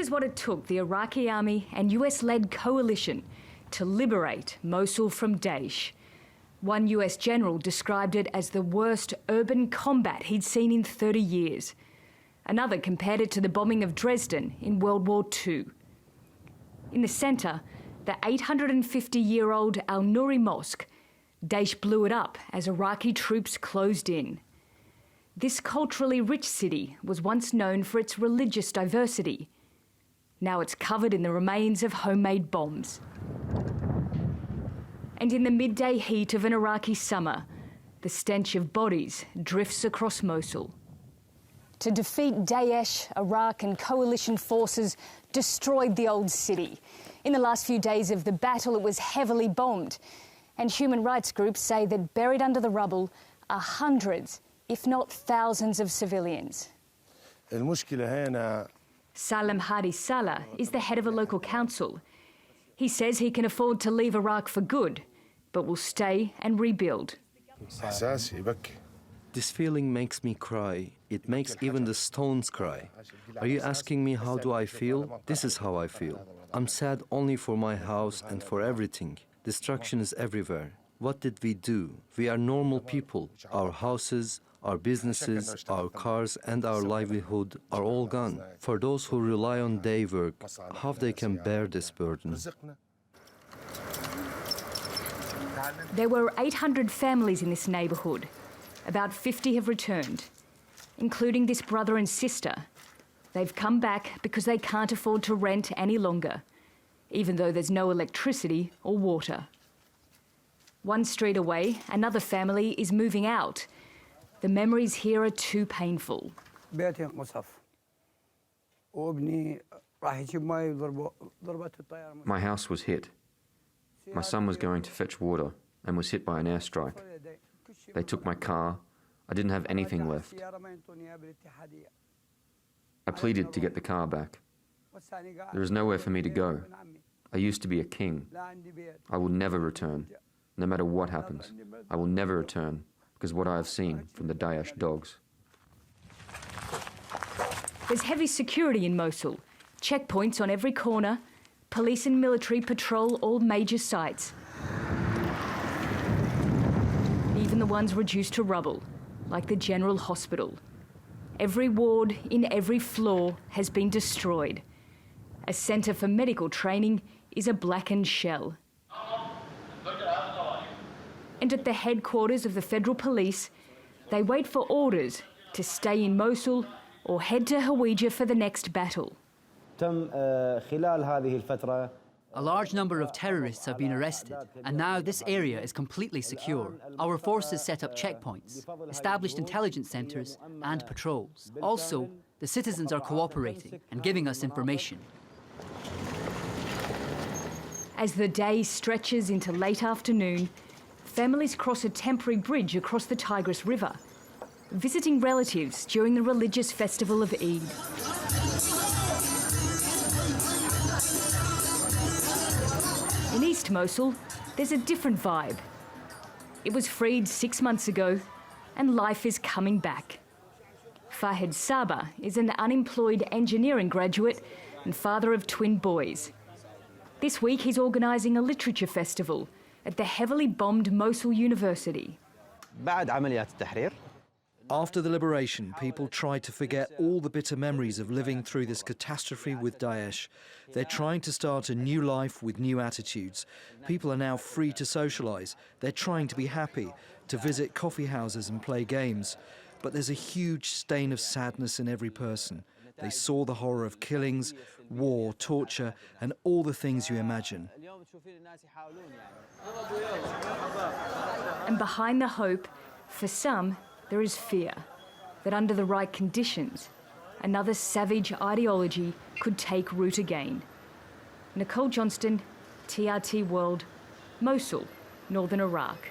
is what it took the Iraqi army and US-led coalition to liberate Mosul from Daesh. One US general described it as the worst urban combat he'd seen in 30 years. Another compared it to the bombing of Dresden in World War II. In the centre, the 850-year-old Al-Nouri Mosque, Daesh blew it up as Iraqi troops closed in. This culturally rich city was once known for its religious diversity. Now it's covered in the remains of homemade bombs. And in the midday heat of an Iraqi summer, the stench of bodies drifts across Mosul. To defeat Daesh, Iraq and coalition forces destroyed the old city. In the last few days of the battle, it was heavily bombed. And human rights groups say that buried under the rubble are hundreds, if not thousands of civilians. Salem Hadi Salah is the head of a local council. He says he can afford to leave Iraq for good, but will stay and rebuild. This feeling makes me cry. It makes even the stones cry. Are you asking me how do I feel? This is how I feel. I'm sad only for my house and for everything. Destruction is everywhere. What did we do? We are normal people. Our houses, our businesses, our cars and our livelihood are all gone. For those who rely on day work, how they can bear this burden? There were 800 families in this neighbourhood. About 50 have returned, including this brother and sister. They've come back because they can't afford to rent any longer, even though there's no electricity or water. One street away, another family is moving out. The memories here are too painful. My house was hit. My son was going to fetch water and was hit by an airstrike. They took my car. I didn't have anything left. I pleaded to get the car back. There is nowhere for me to go. I used to be a king. I will never return. No matter what happens, I will never return because of what I have seen from the Daesh dogs. There's heavy security in Mosul, checkpoints on every corner, police and military patrol all major sites. Even the ones reduced to rubble, like the General Hospital. Every ward in every floor has been destroyed. A centre for medical training is a blackened shell. And at the headquarters of the federal police, they wait for orders to stay in Mosul or head to Hawija for the next battle. A large number of terrorists have been arrested, and now this area is completely secure. Our forces set up checkpoints, established intelligence centres and patrols. Also, the citizens are cooperating and giving us information. As the day stretches into late afternoon, families cross a temporary bridge across the Tigris River, visiting relatives during the religious festival of Eid. In East Mosul, there's a different vibe. It was freed 6 months ago, and life is coming back. Fahed Saba is an unemployed engineering graduate and father of twin boys. This week he's organising a literature festival at the heavily bombed Mosul University. After the liberation, people tried to forget all the bitter memories of living through this catastrophe with Daesh. They're trying to start a new life with new attitudes. People are now free to socialise. They're trying to be happy, to visit coffee houses and play games. But there's a huge stain of sadness in every person. They saw the horror of killings, war, torture, and all the things you imagine. And behind the hope, for some, there is fear that under the right conditions, another savage ideology could take root again. Nicole Johnston, TRT World, Mosul, Northern Iraq.